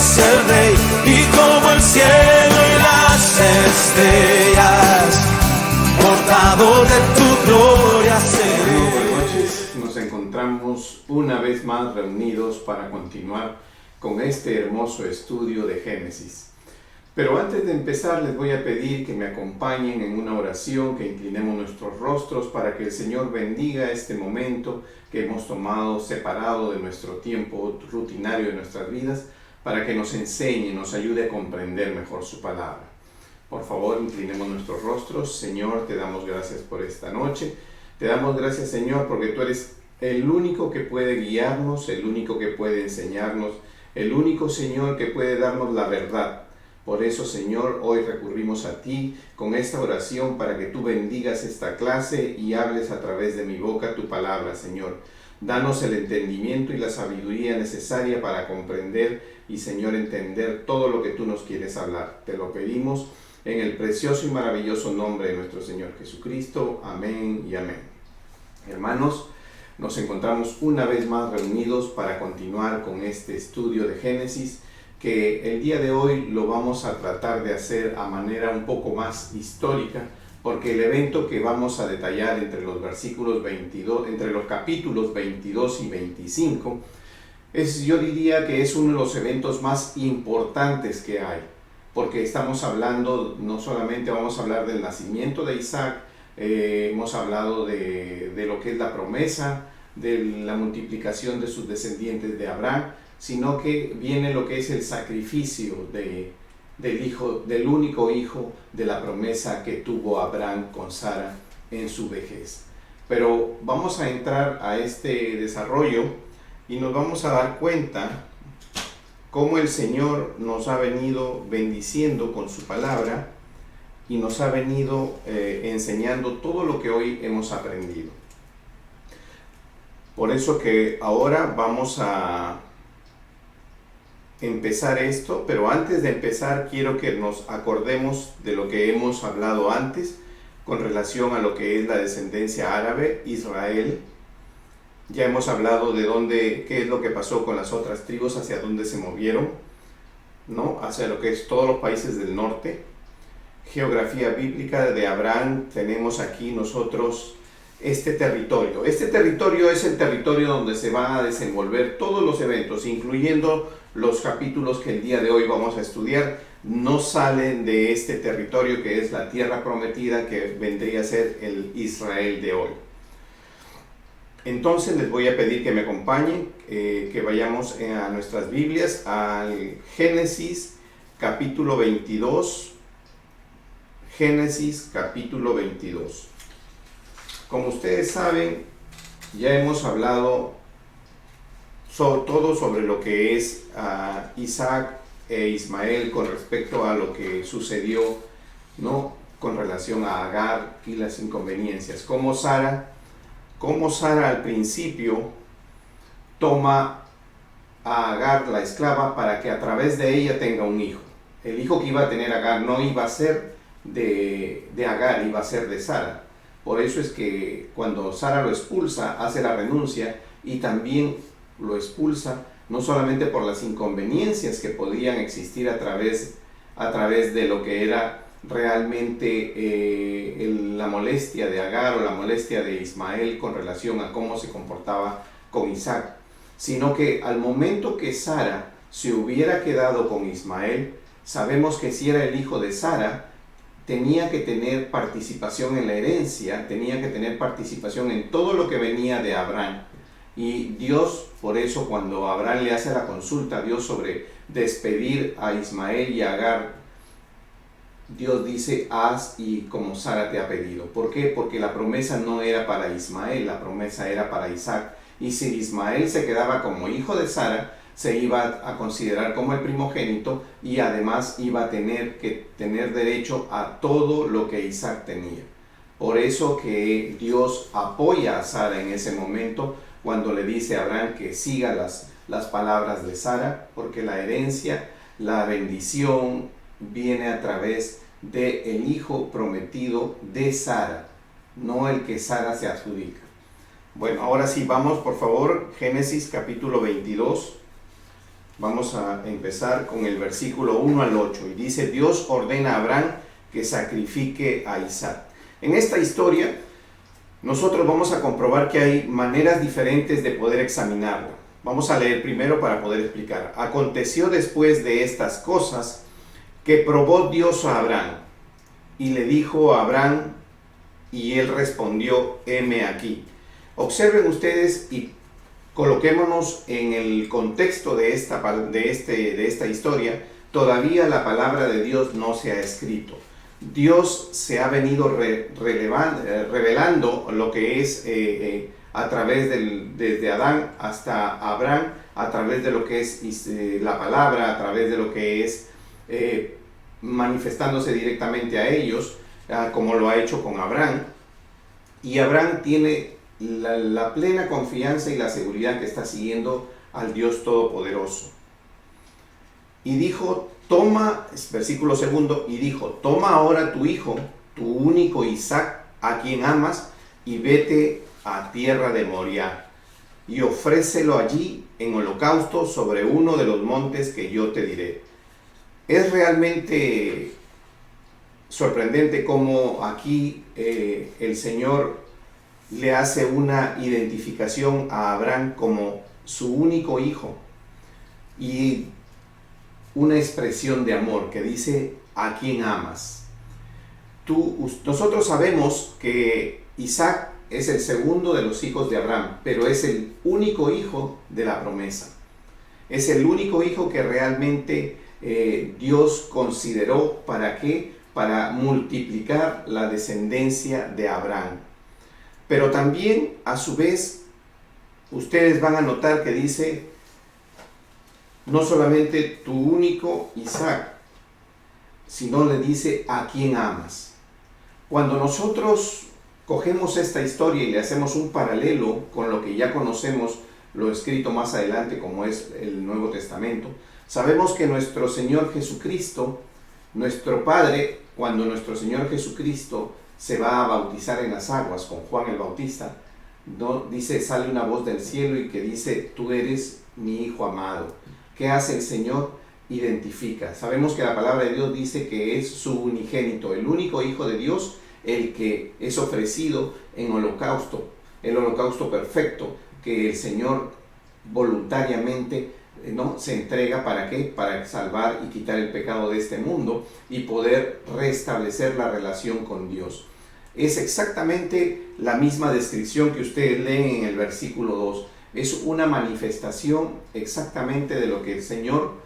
es el Rey, y como el cielo y las estrellas, portador de tu gloria seré. Buenas noches, nos encontramos una vez más reunidos para continuar con este hermoso estudio de Génesis. Pero antes de empezar les voy a pedir que me acompañen en una oración, que inclinemos nuestros rostros para que el Señor bendiga este momento que hemos tomado separado de nuestro tiempo rutinario de nuestras vidas, para que nos enseñe, nos ayude a comprender mejor su palabra. Por favor, inclinemos nuestros rostros. Señor, te damos gracias por esta noche. Te damos gracias, Señor, porque tú eres el único que puede guiarnos, el único que puede enseñarnos, el único, Señor, que puede darnos la verdad. Por eso, Señor, hoy recurrimos a ti con esta oración para que tú bendigas esta clase y hables a través de mi boca tu palabra, Señor. Danos el entendimiento y la sabiduría necesaria para comprender y, Señor, entender todo lo que tú nos quieres hablar. Te lo pedimos en el precioso y maravilloso nombre de nuestro Señor Jesucristo. Amén y amén. Hermanos, nos encontramos una vez más reunidos para continuar con este estudio de Génesis, que el día de hoy lo vamos a tratar de hacer a manera un poco más histórica, porque el evento que vamos a detallar entre los versículos 22, entre los capítulos 22 y 25, yo diría que es uno de los eventos más importantes que hay, porque estamos hablando, no solamente vamos a hablar del nacimiento de Isaac, hemos hablado de lo que es la promesa, de la multiplicación de sus descendientes de Abraham, sino que viene lo que es el sacrificio del único hijo de la promesa que tuvo Abraham con Sara en su vejez. Pero vamos a entrar a este desarrollo y nos vamos a dar cuenta cómo el Señor nos ha venido bendiciendo con su palabra y nos ha venido enseñando todo lo que hoy hemos aprendido. Por eso que ahora vamos a empezar esto, pero antes de empezar quiero que nos acordemos de lo que hemos hablado antes con relación a lo que es la descendencia árabe, Israel. Ya hemos hablado de qué es lo que pasó con las otras tribus, hacia dónde se movieron, ¿no? Hacia lo que es todos los países del norte. Geografía bíblica de Abraham, tenemos aquí nosotros este territorio. Este territorio es el territorio donde se van a desenvolver todos los eventos, incluyendo los capítulos que el día de hoy vamos a estudiar. No salen de este territorio que es la tierra prometida, que vendría a ser el Israel de hoy. Entonces les voy a pedir que me acompañen, que vayamos a nuestras Biblias, al Génesis capítulo 22. Génesis capítulo 22. Como ustedes saben, ya hemos hablado todo sobre lo que es Isaac e Ismael con respecto a lo que sucedió, ¿no?, con relación a Agar y las inconveniencias. Cómo Sara al principio toma a Agar, la esclava, para que a través de ella tenga un hijo. El hijo que iba a tener Agar no iba a ser de Agar, iba a ser de Sara. Por eso es que cuando Sara lo expulsa, hace la renuncia, y también lo expulsa no solamente por las inconveniencias que podían existir a través de lo que era realmente la molestia de Agar o la molestia de Ismael con relación a cómo se comportaba con Isaac, sino que al momento que Sara se hubiera quedado con Ismael, sabemos que si era el hijo de Sara, tenía que tener participación en la herencia, tenía que tener participación en todo lo que venía de Abraham. Y Dios, por eso, cuando Abraham le hace la consulta a Dios sobre despedir a Ismael y a Agar, Dios dice: haz y como Sara te ha pedido. ¿Por qué? Porque la promesa no era para Ismael, la promesa era para Isaac. Y si Ismael se quedaba como hijo de Sara, se iba a considerar como el primogénito, y además iba a tener que tener derecho a todo lo que Isaac tenía. Por eso que Dios apoya a Sara en ese momento, cuando le dice a Abraham que siga las palabras de Sara, porque la herencia, la bendición, viene a través del hijo prometido de Sara, no el que Sara se adjudica. Bueno, ahora sí, vamos por favor, Génesis capítulo 22. Vamos a empezar con el versículo 1 al 8 y dice: Dios ordena a Abraham que sacrifique a Isaac. En esta historia nosotros vamos a comprobar que hay maneras diferentes de poder examinarla. Vamos a leer primero para poder explicar. Aconteció después de estas cosas que probó Dios a Abraham y le dijo a Abraham, y él respondió: heme aquí. Observen ustedes y coloquémonos en el contexto de esta historia. Todavía la palabra de Dios no se ha escrito. Dios se ha venido revelando lo que es a través desde Adán hasta Abraham, a través de lo que es la palabra, a través de lo que es manifestándose directamente a ellos, como lo ha hecho con Abraham. Y Abraham tiene la plena confianza y la seguridad que está siguiendo al Dios Todopoderoso. Y dijo, versículo 2, y dijo: toma ahora tu hijo, tu único Isaac, a quien amas, y vete a tierra de Moriah, y ofrécelo allí en holocausto sobre uno de los montes que yo te diré. Es realmente sorprendente cómo aquí el Señor le hace una identificación a Abraham como su único hijo y una expresión de amor que dice: a quien amas. Nosotros sabemos que Isaac es el segundo de los hijos de Abraham, pero es el único hijo de la promesa. Es el único hijo que realmente Dios consideró. ¿Para qué? Para multiplicar la descendencia de Abraham. Pero también, a su vez, ustedes van a notar que dice: no solamente tu único Isaac, sino le dice: a quien amas. Cuando nosotros cogemos esta historia y le hacemos un paralelo con lo que ya conocemos, lo escrito más adelante, como es el Nuevo Testamento, sabemos que nuestro Señor Jesucristo, nuestro Padre, cuando nuestro Señor Jesucristo se va a bautizar en las aguas con Juan el Bautista, ¿no? Dice, sale una voz del cielo y que dice: tú eres mi Hijo amado. ¿Qué hace el Señor? Identifica. Sabemos que la palabra de Dios dice que es su unigénito, el único Hijo de Dios, el que es ofrecido en holocausto, el holocausto perfecto, que el Señor voluntariamente ¿no? se entrega. ¿Para qué? Para salvar y quitar el pecado de este mundo y poder restablecer la relación con Dios. Es exactamente la misma descripción que ustedes leen en el versículo 2. Es una manifestación exactamente de lo que el Señor,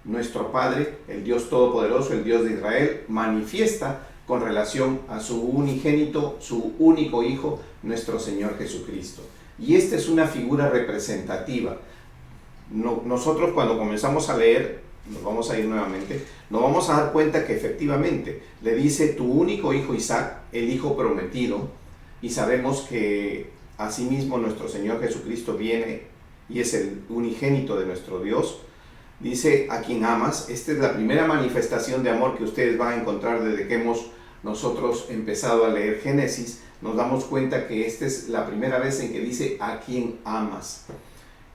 nuestro Padre, el Dios Todopoderoso, el Dios de Israel, manifiesta con relación a su unigénito, su único Hijo, nuestro Señor Jesucristo. Y esta es una figura representativa. Nosotros, cuando comenzamos a leer, nos vamos a ir nuevamente, nos vamos a dar cuenta que efectivamente le dice: tu único hijo Isaac, el hijo prometido, y sabemos que asimismo nuestro Señor Jesucristo viene y es el unigénito de nuestro Dios. Dice: a quien amas. Esta es la primera manifestación de amor que ustedes van a encontrar desde que hemos nosotros empezado a leer Génesis. Nos damos cuenta que esta es la primera vez en que dice: a quien amas.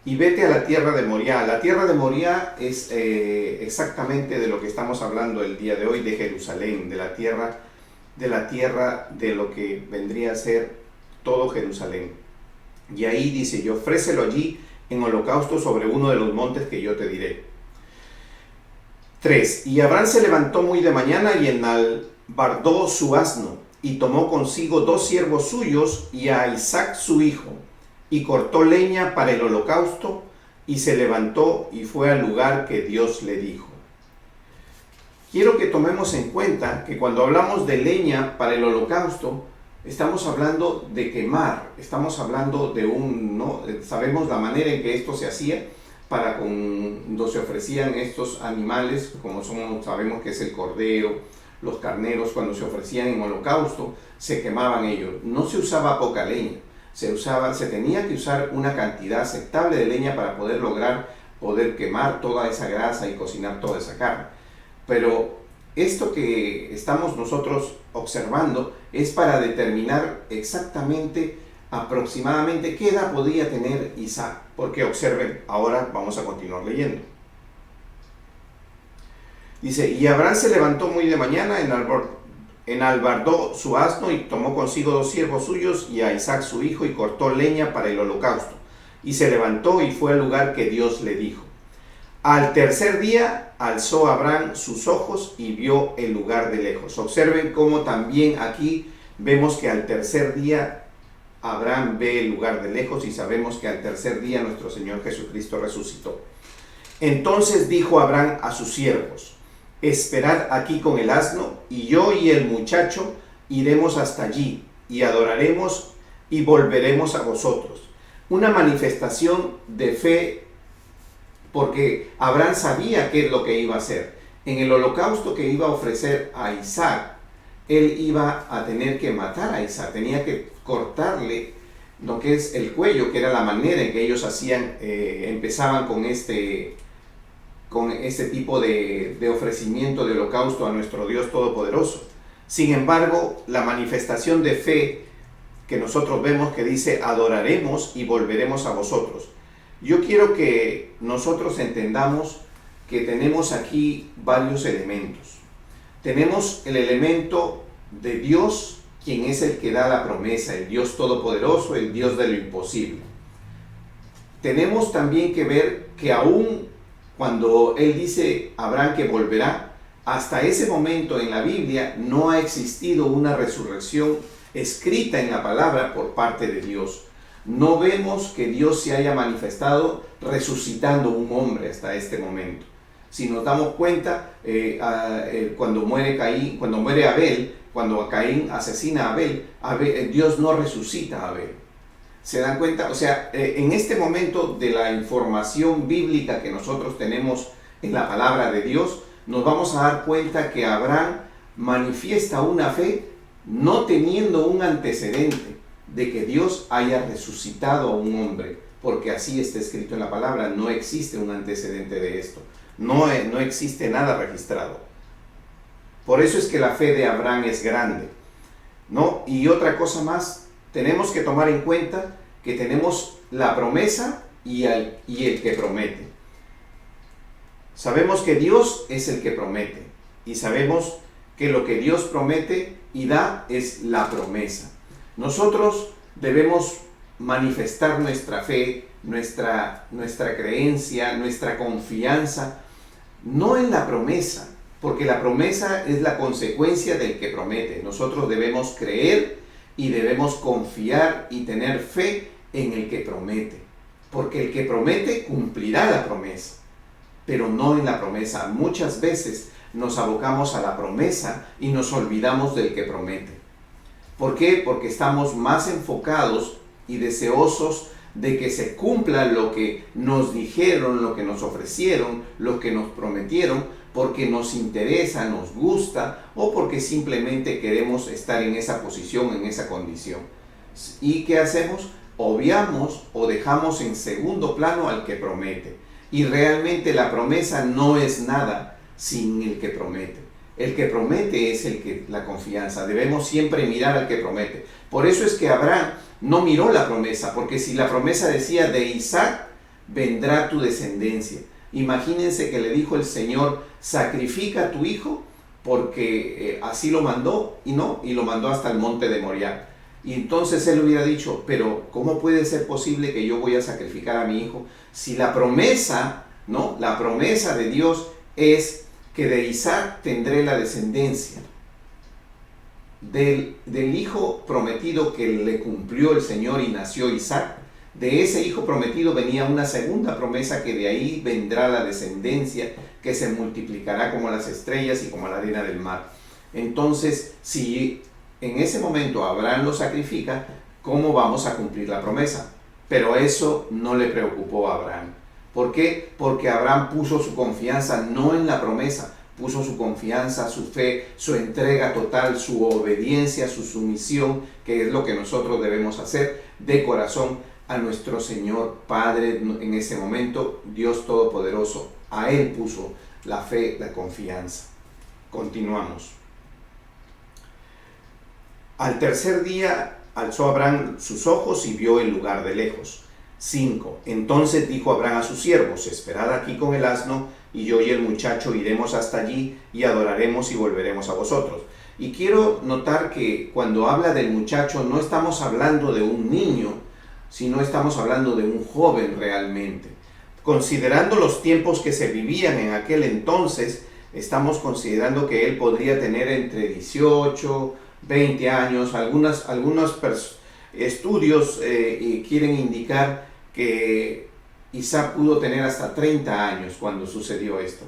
Y vete a la tierra de Moriah. La tierra de Moriah es exactamente de lo que estamos hablando el día de hoy, de Jerusalén, de la tierra de lo que vendría a ser todo Jerusalén. Y ahí dice: y ofrécelo allí en holocausto sobre uno de los montes que yo te diré. 3. Y Abraham se levantó muy de mañana y enalbardó su asno, y tomó consigo 2 siervos suyos y a Isaac su hijo, y cortó leña para el holocausto, y se levantó y fue al lugar que Dios le dijo. Quiero que tomemos en cuenta que cuando hablamos de leña para el holocausto, estamos hablando de quemar, estamos hablando de ¿no? Sabemos la manera en que esto se hacía para cuando se ofrecían estos animales, como sabemos que es el cordero, los carneros, cuando se ofrecían en holocausto, se quemaban ellos. No se usaba poca leña, se tenía que usar una cantidad aceptable de leña para poder quemar toda esa grasa y cocinar toda esa carne. Pero esto que estamos nosotros observando es para determinar exactamente, aproximadamente, qué edad podía tener Isaac. Porque observen, ahora vamos a continuar leyendo. Dice, y Abraham se levantó muy de mañana, enalbardó su asno y tomó consigo 2 siervos suyos y a Isaac su hijo y cortó leña para el holocausto. Y se levantó y fue al lugar que Dios le dijo. Al tercer día alzó Abraham sus ojos y vio el lugar de lejos. Observen cómo también aquí vemos que al tercer día Abraham ve el lugar de lejos y sabemos que al tercer día nuestro Señor Jesucristo resucitó. Entonces dijo Abraham a sus siervos, esperad aquí con el asno, y yo y el muchacho iremos hasta allí, y adoraremos y volveremos a vosotros. Una manifestación de fe, porque Abraham sabía qué es lo que iba a hacer. En el holocausto que iba a ofrecer a Isaac, él iba a tener que matar a Isaac, tenía que cortarle lo que es el cuello, que era la manera en que ellos hacían, empezaban con este tipo de ofrecimiento de holocausto a nuestro Dios Todopoderoso. Sin embargo, la manifestación de fe que nosotros vemos que dice, adoraremos y volveremos a vosotros. Yo quiero que nosotros entendamos que tenemos aquí varios elementos. Tenemos el elemento de Dios, quien es el que da la promesa, el Dios Todopoderoso, el Dios de lo imposible. Tenemos también que ver que aún cuando Él dice a Abraham que volverá, hasta ese momento en la Biblia no ha existido una resurrección escrita en la palabra por parte de Dios. No vemos que Dios se haya manifestado resucitando un hombre hasta este momento. Si nos damos cuenta, cuando muere Abel, cuando Caín asesina a Abel, Dios no resucita a Abel. ¿Se dan cuenta? O sea, en este momento de la información bíblica que nosotros tenemos en la palabra de Dios, nos vamos a dar cuenta que Abraham manifiesta una fe no teniendo un antecedente de que Dios haya resucitado a un hombre, porque así está escrito en la palabra, no existe un antecedente de esto, no existe nada registrado. Por eso es que la fe de Abraham es grande, ¿no? Y otra cosa más, tenemos que tomar en cuenta que tenemos la promesa y el que promete. Sabemos que Dios es el que promete y sabemos que lo que Dios promete y da es la promesa. Nosotros debemos manifestar nuestra fe, nuestra creencia, nuestra confianza, no en la promesa, porque la promesa es la consecuencia del que promete. Nosotros debemos creer y debemos confiar y tener fe en el que promete, porque el que promete cumplirá la promesa, pero no en la promesa. Muchas veces nos abocamos a la promesa y nos olvidamos del que promete. ¿Por qué? Porque estamos más enfocados y deseosos de que se cumpla lo que nos dijeron, lo que nos ofrecieron, lo que nos prometieron, porque nos interesa, nos gusta o porque simplemente queremos estar en esa posición, en esa condición. ¿Y qué hacemos? Obviamos o dejamos en segundo plano al que promete. Y realmente la promesa no es nada sin el que promete. El que promete es la confianza. Debemos siempre mirar al que promete. Por eso es que Abraham no miró la promesa, porque si la promesa decía de Isaac vendrá tu descendencia. Imagínense que le dijo el Señor, sacrifica a tu hijo, porque así lo mandó, y lo mandó hasta el monte de Moriah. Y entonces él hubiera dicho, pero ¿cómo puede ser posible que yo voy a sacrificar a mi hijo? Si la promesa, ¿no? La promesa de Dios es que de Isaac tendré la descendencia. Del hijo prometido que le cumplió el Señor y nació Isaac, de ese hijo prometido venía una segunda promesa, que de ahí vendrá la descendencia que se multiplicará como las estrellas y como la arena del mar. Entonces, si en ese momento Abraham lo sacrifica, ¿cómo vamos a cumplir la promesa? Pero eso no le preocupó a Abraham. ¿Por qué? Porque Abraham puso su confianza no en la promesa, puso su confianza, su fe, su entrega total, su obediencia, su sumisión, que es lo que nosotros debemos hacer de corazón a nuestro Señor Padre en ese momento, Dios Todopoderoso. A Él puso la fe, la confianza. Continuamos. Al tercer día alzó Abraham sus ojos y vio el lugar de lejos. 5. Entonces dijo Abraham a sus siervos: esperad aquí con el asno, y yo y el muchacho iremos hasta allí y adoraremos y volveremos a vosotros. Y quiero notar que cuando habla del muchacho no estamos hablando de un niño, sino estamos hablando de un joven realmente. Considerando los tiempos que se vivían en aquel entonces, estamos considerando que él podría tener entre 18, 20 años. Algunos estudios quieren indicar que Isaac pudo tener hasta 30 años cuando sucedió esto.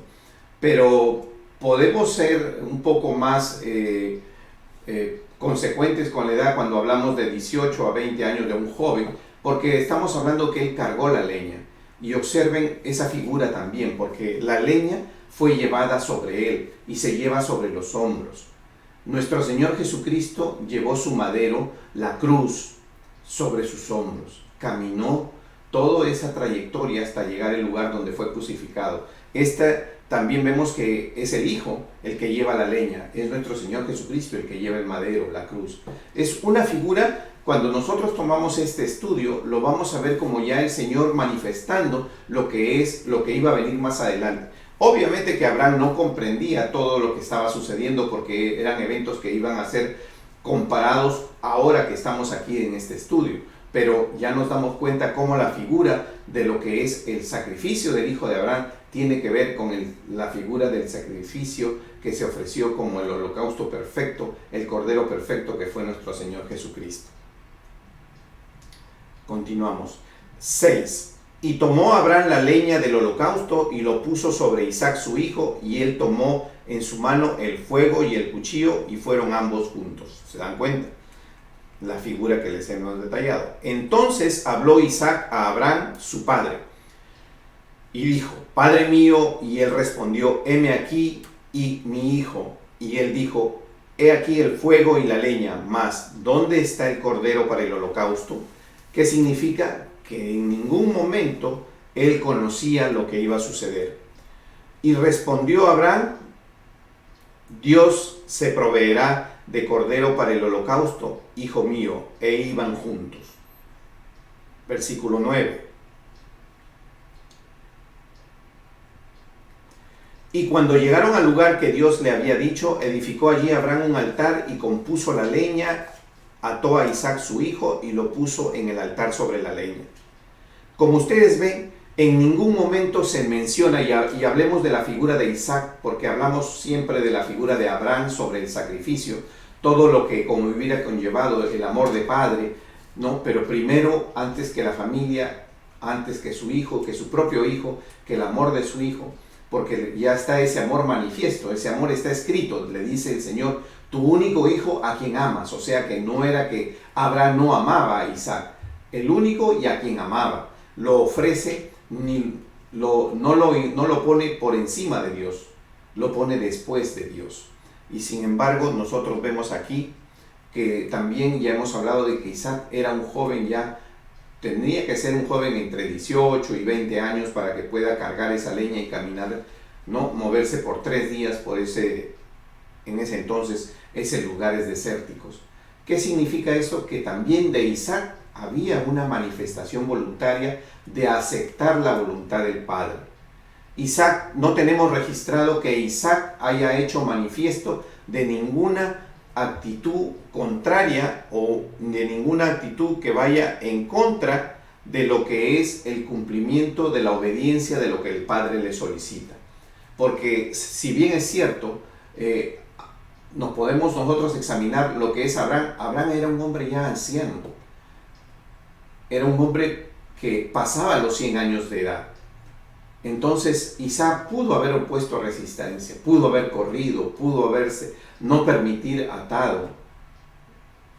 Pero podemos ser un poco más consecuentes con la edad cuando hablamos de 18 a 20 años de un joven, porque estamos hablando que él cargó la leña. Y observen esa figura también, porque la leña fue llevada sobre él y se lleva sobre los hombros. Nuestro Señor Jesucristo llevó su madero, la cruz, sobre sus hombros. Caminó toda esa trayectoria hasta llegar al lugar donde fue crucificado. También vemos que es el Hijo el que lleva la leña, es nuestro Señor Jesucristo el que lleva el madero, la cruz. Es una figura. Cuando nosotros tomamos este estudio, lo vamos a ver como ya el Señor manifestando lo que iba a venir más adelante. Obviamente que Abraham no comprendía todo lo que estaba sucediendo, porque eran eventos que iban a ser comparados ahora que estamos aquí en este estudio. Pero ya nos damos cuenta cómo la figura de lo que es el sacrificio del hijo de Abraham tiene que ver con la figura del sacrificio que se ofreció como el holocausto perfecto, el cordero perfecto que fue nuestro Señor Jesucristo. Continuamos. 6. Y tomó Abraham la leña del holocausto y lo puso sobre Isaac su hijo, y él tomó en su mano el fuego y el cuchillo, y fueron ambos juntos. ¿Se dan cuenta? La figura que les hemos detallado. Entonces habló Isaac a Abraham, su padre, y dijo: Padre mío. Y él respondió: heme aquí y mi hijo. Y él dijo: he aquí el fuego y la leña, mas ¿dónde está el cordero para el holocausto? ¿Qué significa? Que en ningún momento él conocía lo que iba a suceder. Y respondió Abraham: Dios se proveerá de cordero para el holocausto, hijo mío. E iban juntos. Versículo 9. Y cuando llegaron al lugar que Dios le había dicho, edificó allí Abraham un altar y compuso la leña, ató a Isaac su hijo y lo puso en el altar sobre la leña. Como ustedes ven, en ningún momento se menciona, y hablemos de la figura de Isaac, porque hablamos siempre de la figura de Abraham sobre el sacrificio, todo lo que como hubiera conllevado el amor de padre, ¿no? Pero primero, antes que la familia, antes que su hijo, que su propio hijo, que el amor de su hijo, porque ya está ese amor manifiesto, ese amor está escrito. Le dice el Señor: tu único hijo a quien amas. O sea que no era que Abraham no amaba a Isaac, el único y a quien amaba. Lo ofrece, no lo pone por encima de Dios, lo pone después de Dios. Y sin embargo nosotros vemos aquí que también ya hemos hablado de que Isaac era un joven, ya tendría que ser un joven entre 18 y 20 años para que pueda cargar esa leña y caminar, ¿no? Moverse por 3 días en ese entonces, esos lugares desérticos. ¿Qué significa esto? Que también de Isaac había una manifestación voluntaria de aceptar la voluntad del Padre. Isaac, no tenemos registrado que Isaac haya hecho manifiesto de ninguna actitud contraria o de ninguna actitud que vaya en contra de lo que es el cumplimiento de la obediencia de lo que el Padre le solicita. Porque si bien es cierto, nos podemos nosotros examinar lo que es Abraham. Abraham era un hombre ya anciano, era un hombre que pasaba los 100 años de edad. Entonces Isaac pudo haber opuesto resistencia, pudo haber corrido, pudo haberse no permitir atado.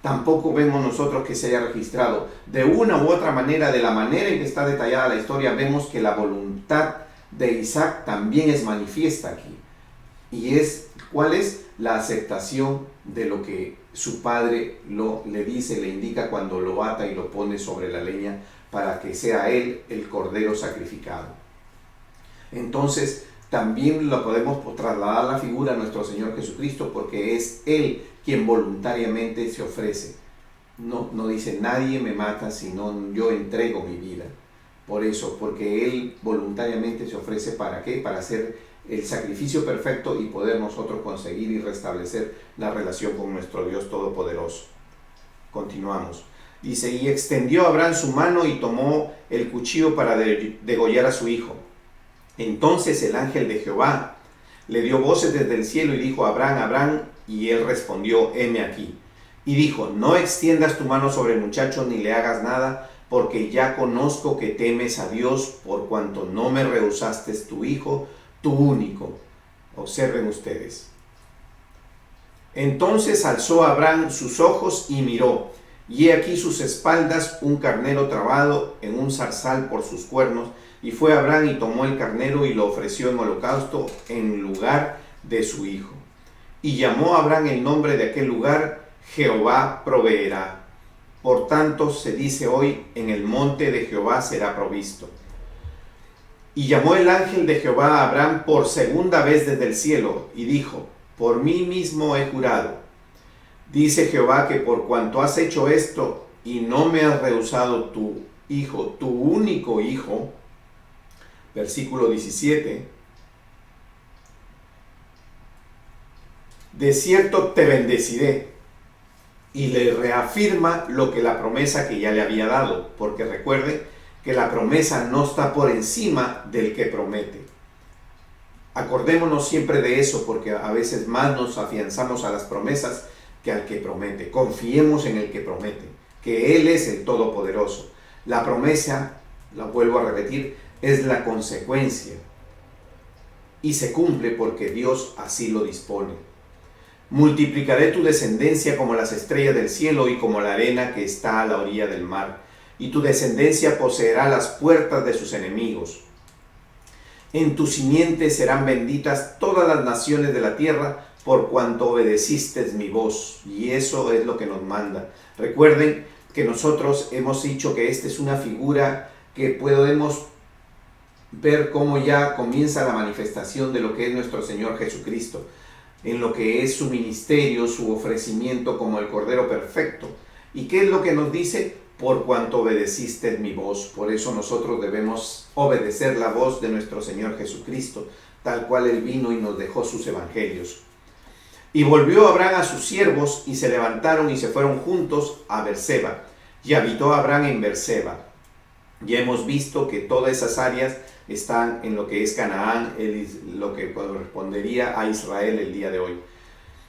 Tampoco vemos nosotros que se haya registrado. De una u otra manera, de la manera en que está detallada la historia, vemos que la voluntad de Isaac también es manifiesta aquí. Y ¿cuál es? La aceptación de lo que su padre le dice, le indica cuando lo ata y lo pone sobre la leña para que sea él el cordero sacrificado. Entonces también lo podemos trasladar a la figura de nuestro Señor Jesucristo, porque es Él quien voluntariamente se ofrece. No dice: nadie me mata, sino yo entrego mi vida. por eso, porque Él voluntariamente se ofrece ¿para qué? Para hacer el sacrificio perfecto y poder nosotros conseguir y restablecer la relación con nuestro Dios Todopoderoso. Continuamos. Dice, y extendió Abraham su mano y tomó el cuchillo para degollar a su hijo. Entonces el ángel de Jehová le dio voces desde el cielo y dijo, Abraham, Abraham, y él respondió, heme aquí. Y dijo, no extiendas tu mano sobre el muchacho ni le hagas nada, porque ya conozco que temes a Dios, por cuanto no me rehusaste tu hijo, tu único. Observen ustedes. Entonces alzó Abraham sus ojos y miró, y he aquí sus espaldas un carnero trabado en un zarzal por sus cuernos, y fue Abraham y tomó el carnero y lo ofreció en holocausto en lugar de su hijo. Y llamó a Abraham el nombre de aquel lugar, Jehová proveerá. Por tanto se dice hoy, en el monte de Jehová será provisto. Y llamó el ángel de Jehová a Abraham por segunda vez desde el cielo, y dijo, por mí mismo he jurado. Dice Jehová que por cuanto has hecho esto, y no me has rehusado tu hijo, tu único hijo, versículo 17, de cierto te bendeciré. Y le reafirma lo que la promesa que ya le había dado, porque recuerde que la promesa no está por encima del que promete. Acordémonos siempre de eso, porque a veces más nos afianzamos a las promesas que al que promete. Confiemos en el que promete, que Él es el Todopoderoso. La promesa, la vuelvo a repetir, es la consecuencia y se cumple porque Dios así lo dispone. Multiplicaré tu descendencia como las estrellas del cielo y como la arena que está a la orilla del mar, y tu descendencia poseerá las puertas de sus enemigos. En tu simiente serán benditas todas las naciones de la tierra, por cuanto obedeciste mi voz. Y eso es lo que nos manda. Recuerden que nosotros hemos dicho que esta es una figura que podemos ver cómo ya comienza la manifestación de lo que es nuestro Señor Jesucristo, en lo que es su ministerio, su ofrecimiento como el Cordero Perfecto. ¿Y qué es lo que nos dice? Por cuanto obedeciste mi voz. Por eso nosotros debemos obedecer la voz de nuestro Señor Jesucristo, tal cual Él vino y nos dejó sus evangelios. Y volvió Abraham a sus siervos, y se levantaron y se fueron juntos a Berseba, y habitó Abraham en Berseba. Ya hemos visto que todas esas áreas están en lo que es Canaán, lo que correspondería a Israel el día de hoy.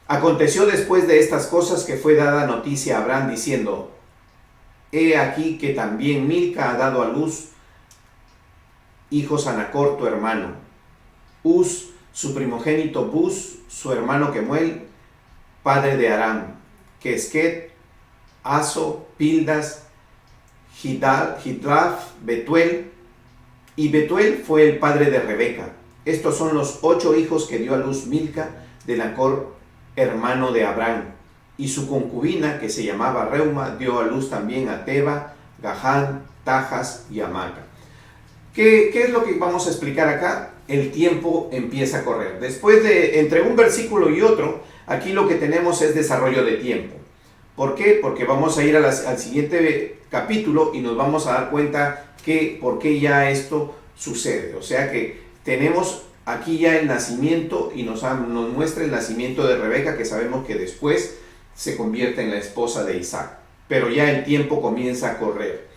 Aconteció después de estas cosas que fue dada noticia a Abraham diciendo, he aquí que también Milca ha dado a luz hijos a Nachor tu hermano, Uz su primogénito, Buz su hermano Kemuel, padre de Aram, Quesquet, Aso, Pildas, Hidlaf, Betuel, y Betuel fue el padre de Rebeca. Estos son los 8 hijos que dio a luz Milca de Nachor, hermano de Abraham. Y su concubina, que se llamaba Reuma, dio a luz también a Teba, Gahán, Tajas y Amaca. ¿Qué es lo que vamos a explicar acá? El tiempo empieza a correr. Después de, entre un versículo y otro, aquí lo que tenemos es desarrollo de tiempo. ¿Por qué? Porque vamos a ir al siguiente capítulo y nos vamos a dar cuenta que por qué ya esto sucede. O sea que tenemos aquí ya el nacimiento y nos muestra el nacimiento de Rebeca, que sabemos que después se convierte en la esposa de Isaac. Pero ya el tiempo comienza a correr.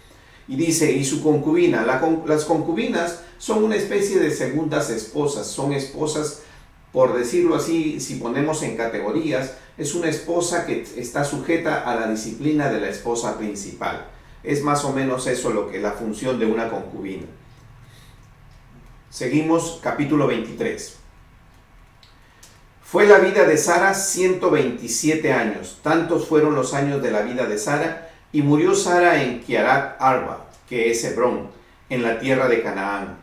Y dice, y su concubina, las concubinas son una especie de segundas esposas, son esposas, por decirlo así, si ponemos en categorías, es una esposa que está sujeta a la disciplina de la esposa principal. Es más o menos eso lo que la función de una concubina. Seguimos, capítulo 23. Fue la vida de Sara 127 años, tantos fueron los años de la vida de Sara, y murió Sara en Kiarat Arba, que es Hebrón, en la tierra de Canaán.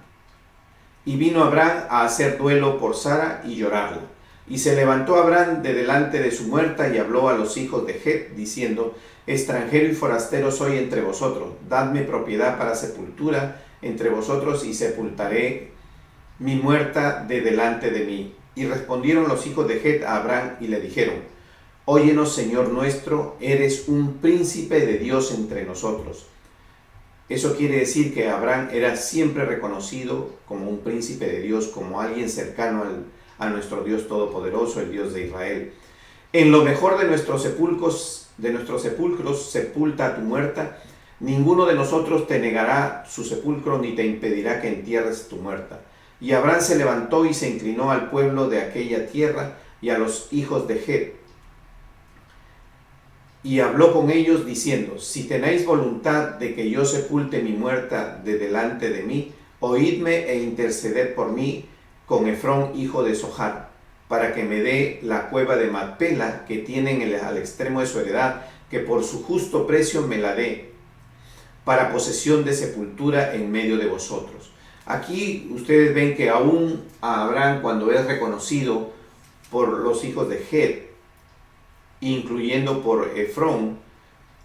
Y vino Abraham a hacer duelo por Sara y llorarla. Y se levantó Abraham de delante de su muerta y habló a los hijos de Het, diciendo, extranjero y forastero soy entre vosotros, dadme propiedad para sepultura entre vosotros y sepultaré mi muerta de delante de mí. Y respondieron los hijos de Het a Abraham y le dijeron, óyenos, Señor nuestro, eres un príncipe de Dios entre nosotros. Eso quiere decir que Abraham era siempre reconocido como un príncipe de Dios, como alguien cercano a nuestro Dios Todopoderoso, el Dios de Israel. En lo mejor de nuestros sepulcros, sepulta a tu muerta. Ninguno de nosotros te negará su sepulcro ni te impedirá que entierres tu muerta. Y Abraham se levantó y se inclinó al pueblo de aquella tierra y a los hijos de Het. Y habló con ellos diciendo: si tenéis voluntad de que yo sepulte mi muerta de delante de mí, oídme e interceded por mí con Efrón hijo de Zohar, para que me dé la cueva de Macpela que tienen al extremo de su heredad, que por su justo precio me la dé, para posesión de sepultura en medio de vosotros. Aquí ustedes ven que aún a Abraham, cuando es reconocido por los hijos de Het, incluyendo por Efrón,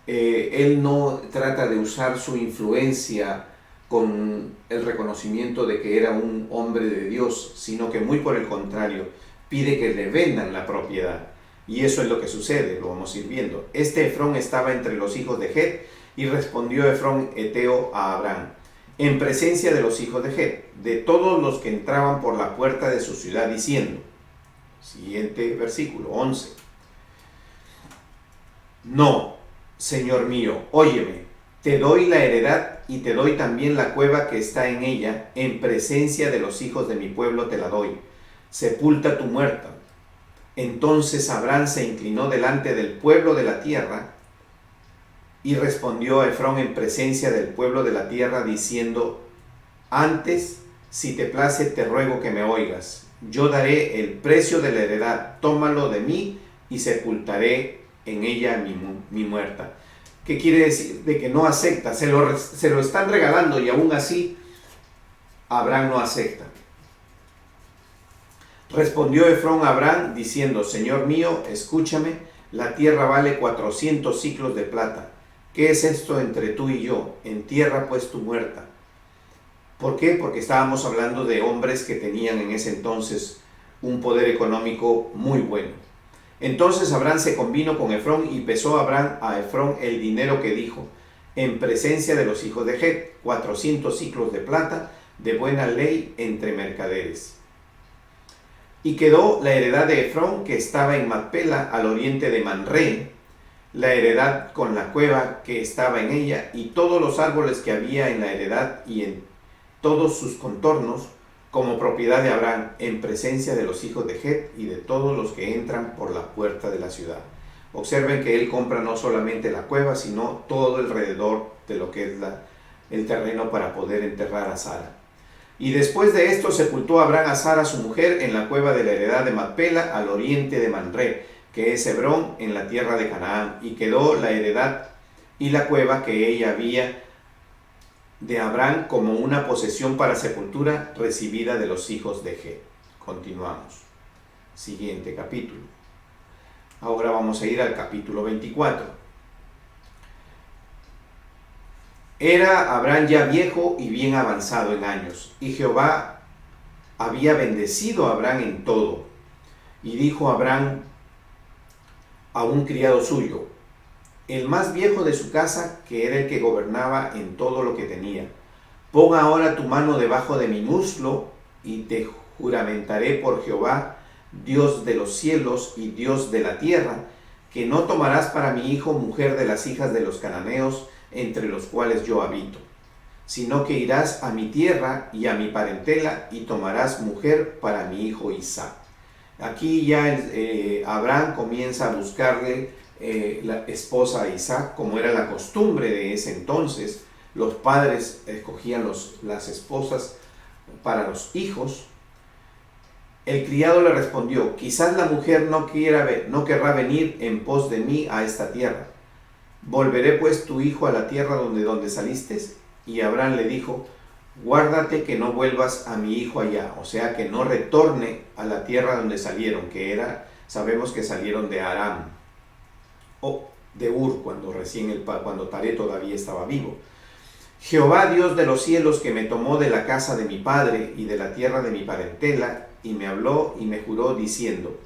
él no trata de usar su influencia con el reconocimiento de que era un hombre de Dios, sino que muy por el contrario, pide que le vendan la propiedad. Y eso es lo que sucede, lo vamos a ir viendo. Este Efrón estaba entre los hijos de Het, y respondió Efrón Eteo a Abraham, en presencia de los hijos de Het, de todos los que entraban por la puerta de su ciudad, diciendo, siguiente versículo, 11, no, Señor mío, óyeme, te doy la heredad y te doy también la cueva que está en ella, en presencia de los hijos de mi pueblo te la doy, sepulta tu muerta. Entonces Abraham se inclinó delante del pueblo de la tierra, y respondió a Efrón en presencia del pueblo de la tierra, diciendo, antes, si te place, te ruego que me oigas. Yo daré el precio de la heredad, tómalo de mí y sepultaré en ella mi muerta. ¿Qué quiere decir? De que no acepta, se lo están regalando y aún así Abraham no acepta. Respondió Efrón a Abraham diciendo, Señor mío, escúchame, la tierra vale 400 siclos de plata. ¿Qué es esto entre tú y yo? Entierra pues tu muerta. ¿Por qué? Porque estábamos hablando de hombres que tenían en ese entonces un poder económico muy bueno. Entonces Abraham se convino con Efrón y pesó Abraham a Efrón el dinero que dijo, en presencia de los hijos de Het, 400 siclos de plata, de buena ley entre mercaderes. Y quedó la heredad de Efrón, que estaba en Macpela, al oriente de Manré, la heredad con la cueva que estaba en ella, y todos los árboles que había en la heredad y en todos sus contornos, como propiedad de Abraham, en presencia de los hijos de Het y de todos los que entran por la puerta de la ciudad. Observen que él compra no solamente la cueva, sino todo alrededor de lo que es el terreno para poder enterrar a Sara. Y después de esto sepultó Abraham a Sara su mujer en la cueva de la heredad de Macpela, al oriente de Manré, que es Hebrón, en la tierra de Canaán, y quedó la heredad y la cueva que ella había de Abraham como una posesión para sepultura recibida de los hijos de Het. Continuamos. Siguiente capítulo. Ahora vamos a ir al capítulo 24. Era Abraham ya viejo y bien avanzado en años, y Jehová había bendecido a Abraham en todo. Y dijo Abraham a un criado suyo, el más viejo de su casa, que era el que gobernaba en todo lo que tenía, pon ahora tu mano debajo de mi muslo, y te juramentaré por Jehová, Dios de los cielos y Dios de la tierra, que no tomarás para mi hijo mujer de las hijas de los cananeos, entre los cuales yo habito, sino que irás a mi tierra y a mi parentela, y tomarás mujer para mi hijo Isaac. Aquí ya Abraham comienza a buscarle la esposa a Isaac, como era la costumbre de ese entonces. Los padres escogían las esposas para los hijos. El criado le respondió, quizás la mujer no querrá venir en pos de mí a esta tierra. ¿Volveré pues tu hijo a la tierra donde saliste? Y Abraham le dijo, guárdate que no vuelvas a mi hijo allá, o sea, que no retorne a la tierra donde salieron, sabemos que salieron de Aram, o de Ur, cuando Taré todavía estaba vivo. Jehová, Dios de los cielos, que me tomó de la casa de mi padre y de la tierra de mi parentela, y me habló y me juró diciendo,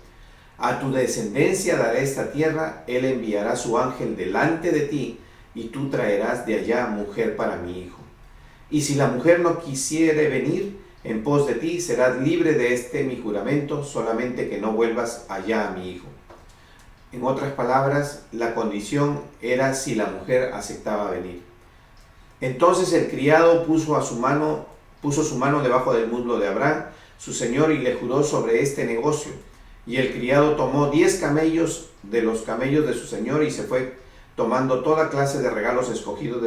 a tu descendencia daré esta tierra, él enviará su ángel delante de ti, y tú traerás de allá mujer para mi hijo. Y si la mujer no quisiere venir en pos de ti, serás libre de este mi juramento, solamente que no vuelvas allá a mi hijo. En otras palabras, la condición era si la mujer aceptaba venir. Entonces el criado puso su mano debajo del muslo de Abraham, su señor, y le juró sobre este negocio. Y el criado tomó 10 camellos de los camellos de su señor y se fue tomando toda clase de regalos escogidos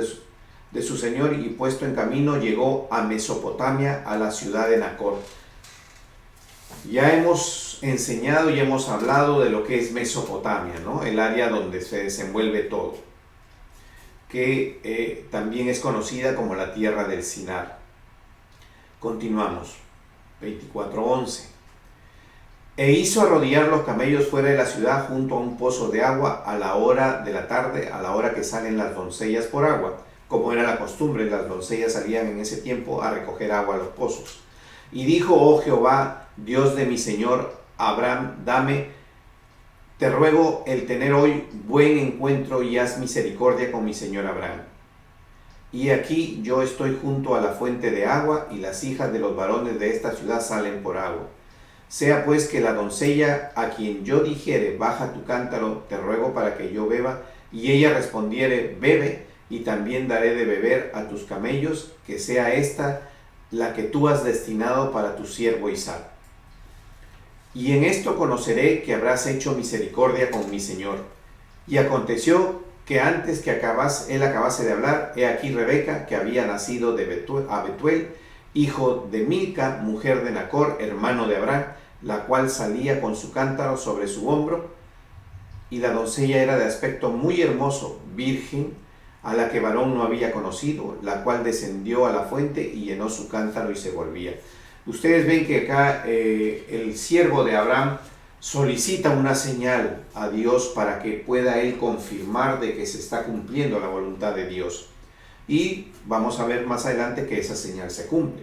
de su señor, y puesto en camino llegó a Mesopotamia, a la ciudad de Nacor. Ya hemos enseñado y hemos hablado de lo que es Mesopotamia, ¿no? El área donde se desenvuelve todo, que también es conocida como la tierra del Sinar. Continuamos. 24:11. E hizo arrodillar los camellos fuera de la ciudad junto a un pozo de agua a la hora de la tarde, a la hora que salen las doncellas por agua. Como era la costumbre, las doncellas salían en ese tiempo a recoger agua a los pozos. Y dijo: oh Jehová, Dios de mi señor Abraham, te ruego el tener hoy buen encuentro y haz misericordia con mi señor Abraham. Y aquí yo estoy junto a la fuente de agua, y las hijas de los varones de esta ciudad salen por agua. Sea pues que la doncella a quien yo dijere: baja tu cántaro, te ruego para que yo beba, y ella respondiere: bebe, y también daré de beber a tus camellos, que sea esta la que tú has destinado para tu siervo Isaac. Y en esto conoceré que habrás hecho misericordia con mi señor. Y aconteció que antes que él acabase de hablar, he aquí Rebeca, que había nacido a Betuel, hijo de Milca, mujer de Nacor, hermano de Abraham, la cual salía con su cántaro sobre su hombro, y la doncella era de aspecto muy hermoso, virgen, a la que varón no había conocido, la cual descendió a la fuente y llenó su cántaro y se volvía. Ustedes ven que acá el siervo de Abraham solicita una señal a Dios para que pueda él confirmar de que se está cumpliendo la voluntad de Dios. Y vamos a ver más adelante que esa señal se cumple.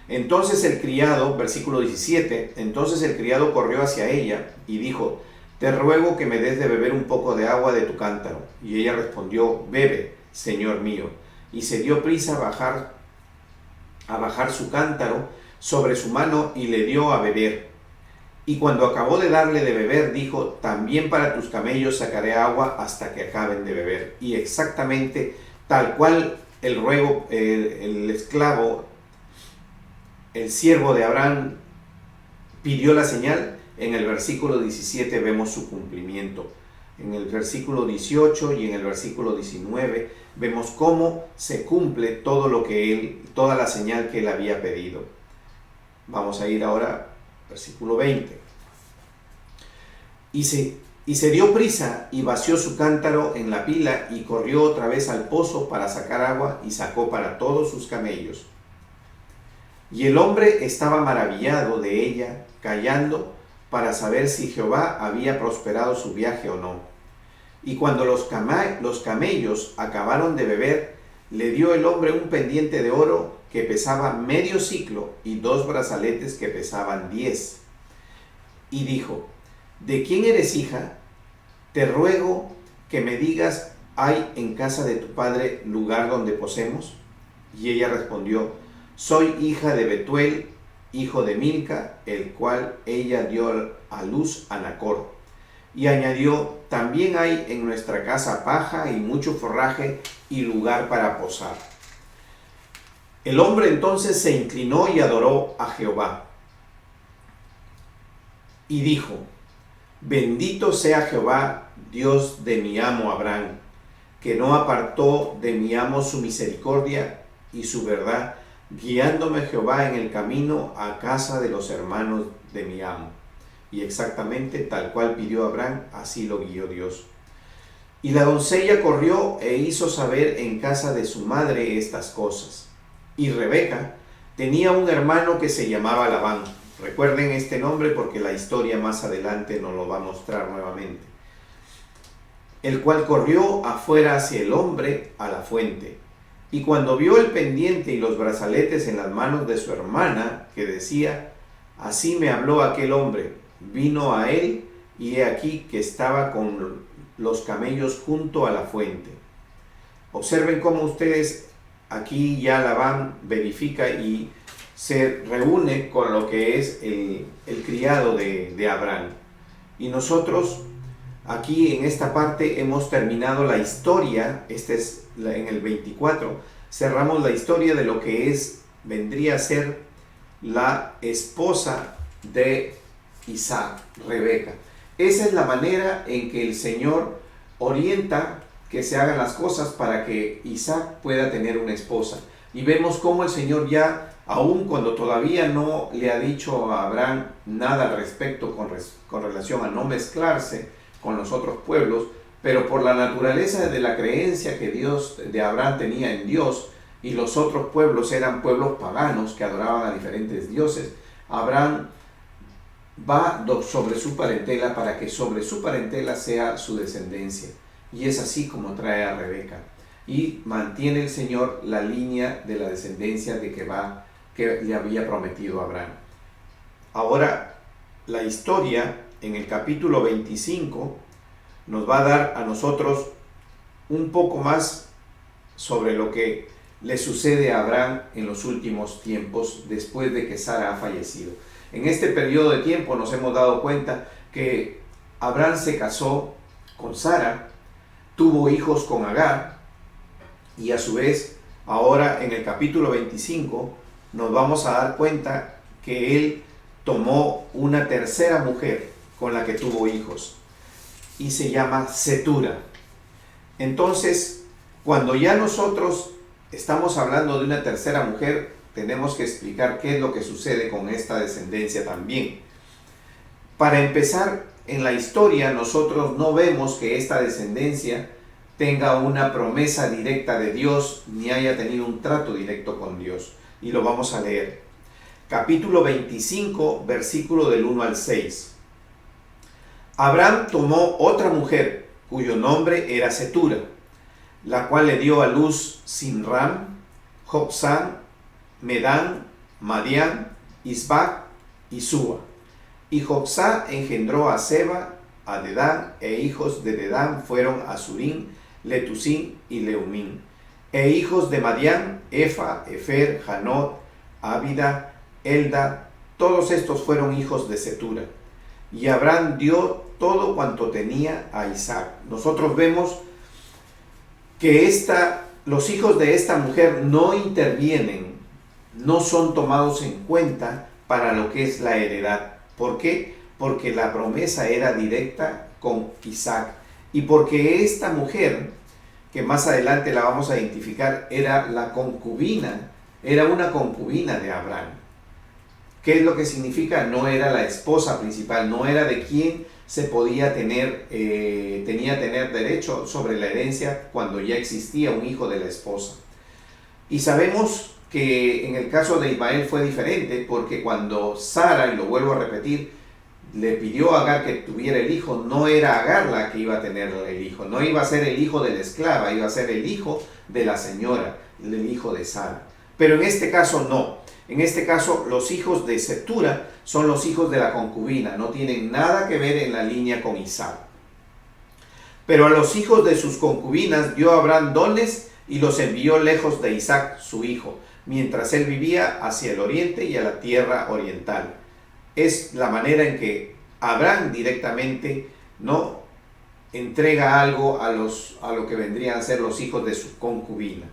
Entonces el criado, versículo 17, entonces el criado corrió hacia ella y dijo: te ruego que me des de beber un poco de agua de tu cántaro. Y ella respondió: bebe, señor mío. Y se dio prisa a bajar su cántaro sobre su mano y le dio a beber. Y cuando acabó de darle de beber, dijo: también para tus camellos sacaré agua hasta que acaben de beber. Y exactamente tal cual el esclavo, el siervo de Abraham, pidió la señal, en el versículo 17 vemos su cumplimiento. En el versículo 18 y en el versículo 19 vemos cómo se cumple todo lo que toda la señal que él había pedido. Vamos a ir ahora versículo 20. Y se dio prisa y vació su cántaro en la pila y corrió otra vez al pozo para sacar agua, y sacó para todos sus camellos. Y el hombre estaba maravillado de ella, callando, para saber si Jehová había prosperado su viaje o no. Y cuando los camellos acabaron de beber, le dio el hombre un pendiente de oro que pesaba medio siclo y 2 brazaletes que pesaban 10. Y dijo: ¿de quién eres hija? Te ruego que me digas: ¿hay en casa de tu padre lugar donde posemos? Y ella respondió: soy hija de Betuel, hijo de Milca, el cual ella dio a luz a Nacor. Y añadió: también hay en nuestra casa paja y mucho forraje y lugar para posar. El hombre entonces se inclinó y adoró a Jehová. Y dijo: bendito sea Jehová, Dios de mi amo Abraham, que no apartó de mi amo su misericordia y su verdad, guiándome Jehová en el camino a casa de los hermanos de mi amo. Y exactamente tal cual pidió Abraham, así lo guió Dios. Y la doncella corrió e hizo saber en casa de su madre estas cosas. Y Rebeca tenía un hermano que se llamaba Labán. Recuerden este nombre porque la historia más adelante nos lo va a mostrar nuevamente. El cual corrió afuera hacia el hombre a la fuente. Y cuando vio el pendiente y los brazaletes en las manos de su hermana, que decía: así me habló aquel hombre, vino a él, y he aquí que estaba con los camellos junto a la fuente. Observen cómo ustedes aquí ya Labán verifica y se reúne con lo que es el criado de Abraham. Y nosotros aquí en esta parte hemos terminado la historia, en el 24, cerramos la historia de lo que vendría a ser la esposa de Isaac, Rebeca. Esa es la manera en que el Señor orienta que se hagan las cosas para que Isaac pueda tener una esposa. Y vemos cómo el Señor ya, aun cuando todavía no le ha dicho a Abraham nada al respecto con relación a no mezclarse con los otros pueblos, pero por la naturaleza de la creencia que Abraham tenía en Dios, y los otros pueblos eran pueblos paganos que adoraban a diferentes dioses, Abraham va sobre su parentela para que sobre su parentela sea su descendencia. Y es así como trae a Rebeca. Y mantiene el Señor la línea de la descendencia que le había prometido a Abraham. Ahora, la historia en el capítulo 25 nos va a dar a nosotros un poco más sobre lo que le sucede a Abraham en los últimos tiempos después de que Sara ha fallecido. En este periodo de tiempo nos hemos dado cuenta que Abraham se casó con Sara, tuvo hijos con Agar, y a su vez ahora en el capítulo 25 nos vamos a dar cuenta que él tomó una tercera mujer con la que tuvo hijos y se llama Cetura. Entonces, cuando ya nosotros estamos hablando de una tercera mujer, tenemos que explicar qué es lo que sucede con esta descendencia también. Para empezar, en la historia nosotros no vemos que esta descendencia tenga una promesa directa de Dios ni haya tenido un trato directo con Dios. Y lo vamos a leer. Capítulo 25, versículo del 1 al 6. Abraham tomó otra mujer, cuyo nombre era Cetura, la cual le dio a luz Sinram, Jobsán, Medán, Madián, Isbac y Súa. Y Jobsá engendró a Seba, a Dedán, e hijos de Dedán fueron Azurín, Letusín y Leumín. E hijos de Madián, Efa, Efer, Janot, Ábida, Elda, todos estos fueron hijos de Cetura. Y Abraham dio todo cuanto tenía a Isaac. Nosotros vemos que los hijos de esta mujer no intervienen, no son tomados en cuenta para lo que es la heredad. ¿Por qué? Porque la promesa era directa con Isaac. Y porque esta mujer, que más adelante la vamos a identificar, era una concubina de Abraham. ¿Qué es lo que significa? No era la esposa principal, no era de quien se tenía tener derecho sobre la herencia cuando ya existía un hijo de la esposa. Y sabemos que en el caso de Ismael fue diferente, porque cuando Sara, y lo vuelvo a repetir, le pidió a Agar que tuviera el hijo, no era Agar la que iba a tener el hijo, no iba a ser el hijo de la esclava, iba a ser el hijo de la señora, el hijo de Sara. Pero en este caso no. En este caso los hijos de Cetura son los hijos de la concubina, no tienen nada que ver en la línea con Isaac. Pero a los hijos de sus concubinas dio Abraham dones y los envió lejos de Isaac su hijo, mientras él vivía hacia el oriente y a la tierra oriental. Es la manera en que Abraham directamente no entrega algo a lo que vendrían a ser los hijos de su concubina.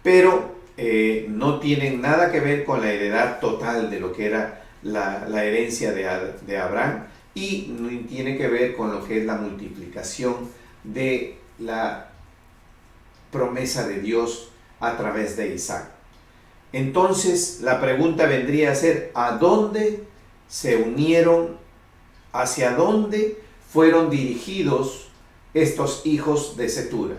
Pero no tienen nada que ver con la heredad total de lo que era la herencia de Abraham, y no tiene que ver con lo que es la multiplicación de la promesa de Dios a través de Isaac. Entonces la pregunta vendría a ser: ¿a dónde se unieron? ¿Hacia dónde fueron dirigidos estos hijos de Cetura?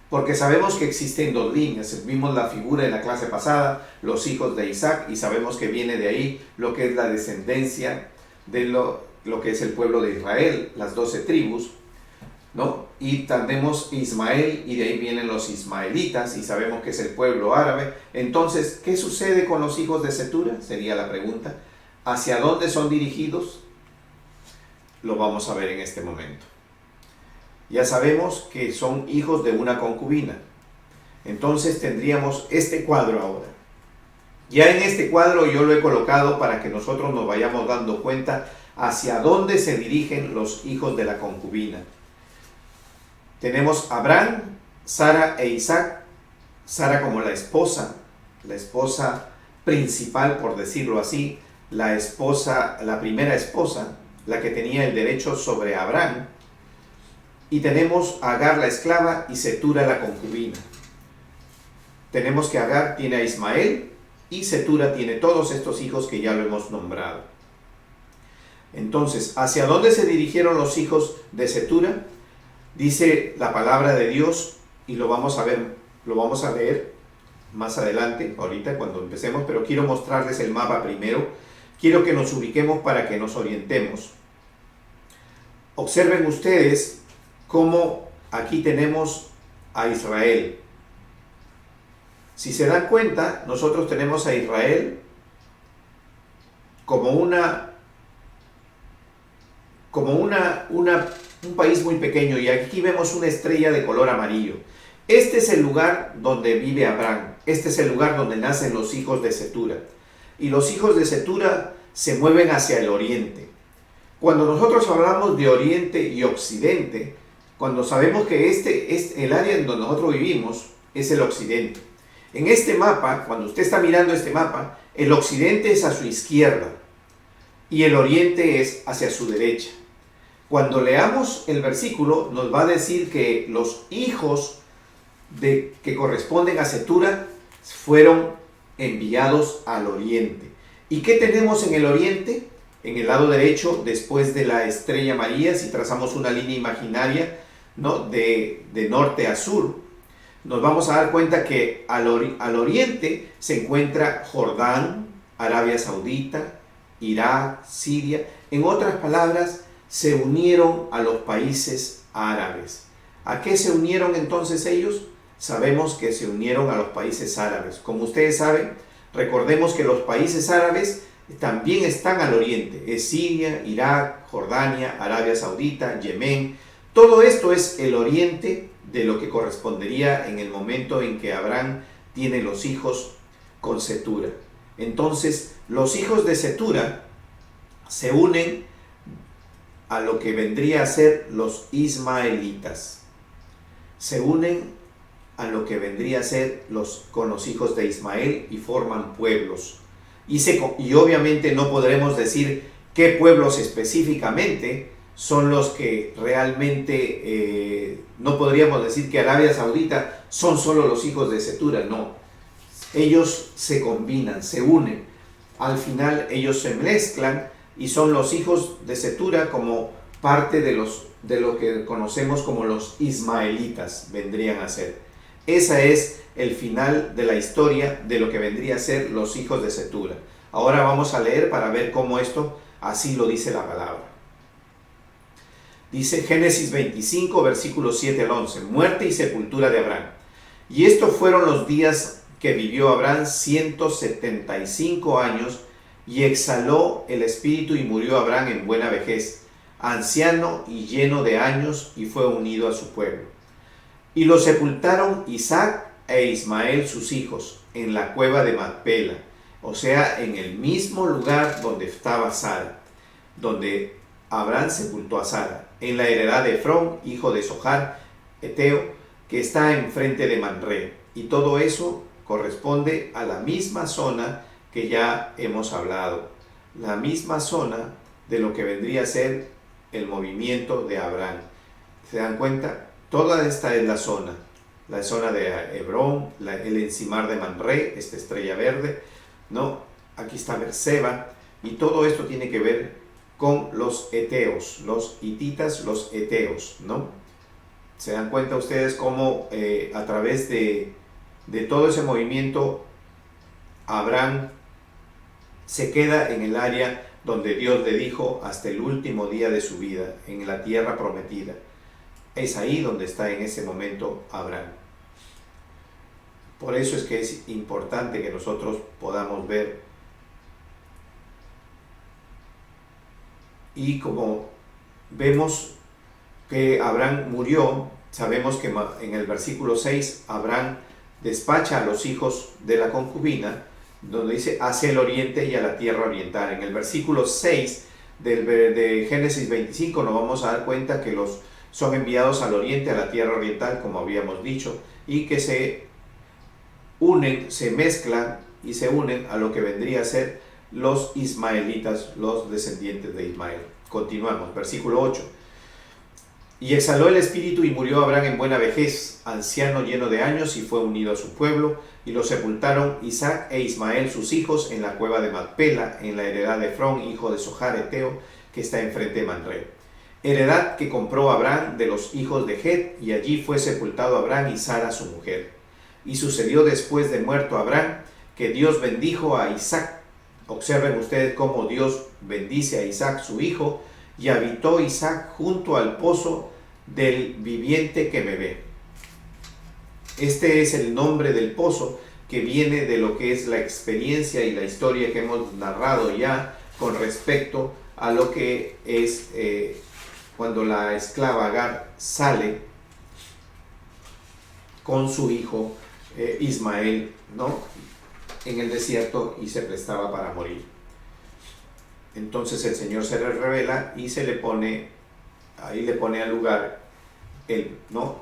Porque sabemos que existen dos líneas. Vimos la figura en la clase pasada, los hijos de Isaac, y sabemos que viene de ahí lo que es la descendencia de lo que es el pueblo de Israel, las 12 tribus, ¿no? Y tenemos Ismael, y de ahí vienen los ismaelitas, y sabemos que es el pueblo árabe. Entonces, ¿qué sucede con los hijos de Cetura? Sería la pregunta. ¿Hacia dónde son dirigidos? Lo vamos a ver en este momento. Ya sabemos que son hijos de una concubina. Entonces tendríamos este cuadro ahora. Ya en este cuadro yo lo he colocado para que nosotros nos vayamos dando cuenta hacia dónde se dirigen los hijos de la concubina. Tenemos a Abraham, Sara e Isaac. Sara como la esposa principal, por decirlo así, la primera esposa, la que tenía el derecho sobre Abraham. Y tenemos a Agar la esclava y Cetura la concubina. Tenemos que Agar tiene a Ismael y Cetura tiene todos estos hijos que ya lo hemos nombrado. Entonces, ¿hacia dónde se dirigieron los hijos de Cetura? Dice la palabra de Dios, y lo vamos a ver, lo vamos a leer más adelante, ahorita cuando empecemos, pero quiero mostrarles el mapa primero. Quiero que nos ubiquemos para que nos orientemos. Observen ustedes cómo aquí tenemos a Israel. Si se dan cuenta, nosotros tenemos a Israel como un país muy pequeño, y aquí vemos una estrella de color amarillo. Este es el lugar donde vive Abraham, este es el lugar donde nacen los hijos de Cetura. Y los hijos de Cetura se mueven hacia el oriente. Cuando nosotros hablamos de oriente y occidente, cuando sabemos que el área en donde nosotros vivimos es el occidente. En este mapa, cuando usted está mirando este mapa, el occidente es a su izquierda y el oriente es hacia su derecha. Cuando leamos el versículo, nos va a decir que los hijos que corresponden a Cetura fueron enviados al oriente. ¿Y qué tenemos en el oriente? En el lado derecho, después de la estrella María, si trazamos una línea imaginaria, ¿no?, de norte a sur, nos vamos a dar cuenta que al oriente se encuentra Jordán, Arabia Saudita, Irak, Siria. En otras palabras, se unieron a los países árabes. ¿A qué se unieron entonces ellos? Sabemos que se unieron a los países árabes. Como ustedes saben, recordemos que los países árabes también están al oriente. Es Siria, Irak, Jordania, Arabia Saudita, Yemen. Todo esto es el oriente de lo que correspondería en el momento en que Abraham tiene los hijos con Cetura. Entonces, los hijos de Cetura se unen a lo que vendría a ser los ismaelitas. Se unen a lo que vendría a ser con los hijos de Ismael y forman pueblos. Y obviamente no podremos decir qué pueblos específicamente son los que realmente, no podríamos decir que Arabia Saudita son solo los hijos de Cetura, no. Ellos se combinan, se unen. Al final ellos se mezclan y son los hijos de Cetura como parte de lo que conocemos como los ismaelitas vendrían a ser. Ese es el final de la historia de lo que vendría a ser los hijos de Cetura. Ahora vamos a leer para ver cómo esto así lo dice la palabra. Dice Génesis 25, versículos 7 al 11, muerte y sepultura de Abraham. Y estos fueron los días que vivió Abraham, 175 años, y exhaló el espíritu y murió Abraham en buena vejez, anciano y lleno de años, y fue unido a su pueblo. Y lo sepultaron Isaac e Ismael sus hijos en la cueva de Macpela, o sea, en el mismo lugar donde estaba Sara, donde Abraham sepultó a Sara, en la heredad de Efrón, hijo de Sohar, Eteo, que está enfrente de Manré. Y todo eso corresponde a la misma zona que ya hemos hablado, la misma zona de lo que vendría a ser el movimiento de Abraham. ¿Se dan cuenta? Toda esta es la zona de Hebrón, el encimar de Manré, esta estrella verde, ¿no? Aquí está Berseba, y todo esto tiene que ver con los eteos, los hititas, los eteos, ¿no? ¿Se dan cuenta ustedes cómo a través de todo ese movimiento Abraham se queda en el área donde Dios le dijo hasta el último día de su vida, en la tierra prometida? Es ahí donde está en ese momento Abraham. Por eso es que es importante que nosotros podamos ver. Y como vemos que Abraham murió, sabemos que en el versículo 6 Abraham despacha a los hijos de la concubina, donde dice hacia el oriente y a la tierra oriental. En el versículo 6 de Génesis 25 nos vamos a dar cuenta que son enviados al oriente, a la tierra oriental, como habíamos dicho, y que se unen, se mezclan y se unen a lo que vendría a ser los ismaelitas, los descendientes de Ismael. Continuamos, versículo 8. Y exhaló el espíritu y murió Abraham en buena vejez, anciano lleno de años, y fue unido a su pueblo, y lo sepultaron Isaac e Ismael sus hijos en la cueva de Macpela, en la heredad de Efrón, hijo de Sohar Eteo, que está enfrente de Manre. Heredad que compró Abraham de los hijos de Het, y allí fue sepultado Abraham y Sara su mujer. Y sucedió después de muerto Abraham, que Dios bendijo a Isaac. Observen ustedes cómo Dios bendice a Isaac su hijo, y habitó Isaac junto al pozo del viviente que me ve. Este es el nombre del pozo que viene de lo que es la experiencia y la historia que hemos narrado ya con respecto a lo que es cuando la esclava Agar sale con su hijo Ismael, ¿no?, en el desierto y se prestaba para morir. Entonces el Señor se le revela y se le pone, ahí le pone al lugar, ¿no?,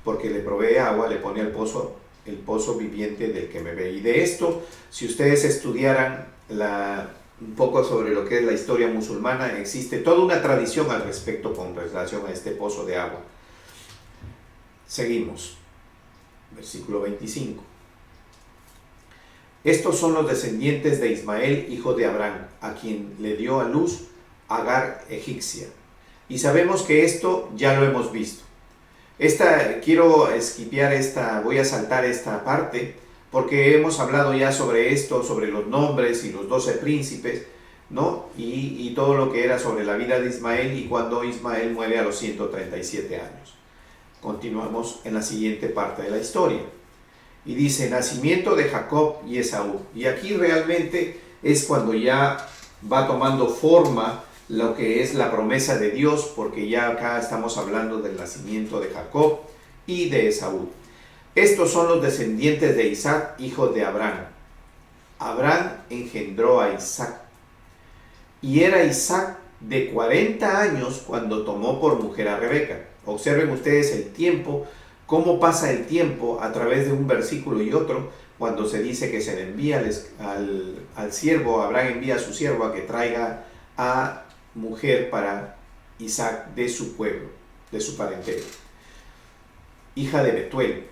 porque le provee agua, le pone al pozo, el pozo viviente del que me ve. Y de esto, si ustedes estudiaran un poco sobre lo que es la historia musulmana, existe toda una tradición al respecto con relación a este pozo de agua. Seguimos, versículo 25. Estos son los descendientes de Ismael, hijo de Abraham, a quien le dio a luz Agar egipcia. Y sabemos que esto ya lo hemos visto. Quiero esquipear voy a saltar esta parte, porque hemos hablado ya sobre esto, sobre los nombres y los 12 príncipes, ¿no? Y todo lo que era sobre la vida de Ismael y cuando Ismael muere a los 137 años. Continuamos en la siguiente parte de la historia. Y dice, nacimiento de Jacob y Esaú. Y aquí realmente es cuando ya va tomando forma lo que es la promesa de Dios, porque ya acá estamos hablando del nacimiento de Jacob y de Esaú. Estos son los descendientes de Isaac, hijo de Abraham. Abraham engendró a Isaac. Y era Isaac de 40 años cuando tomó por mujer a Rebeca. Observen ustedes el tiempo, cómo pasa el tiempo a través de un versículo y otro, cuando se dice que se le envía al siervo, Abraham envía a su siervo a que traiga a mujer para Isaac de su pueblo, de su parentela, hija de Betuel.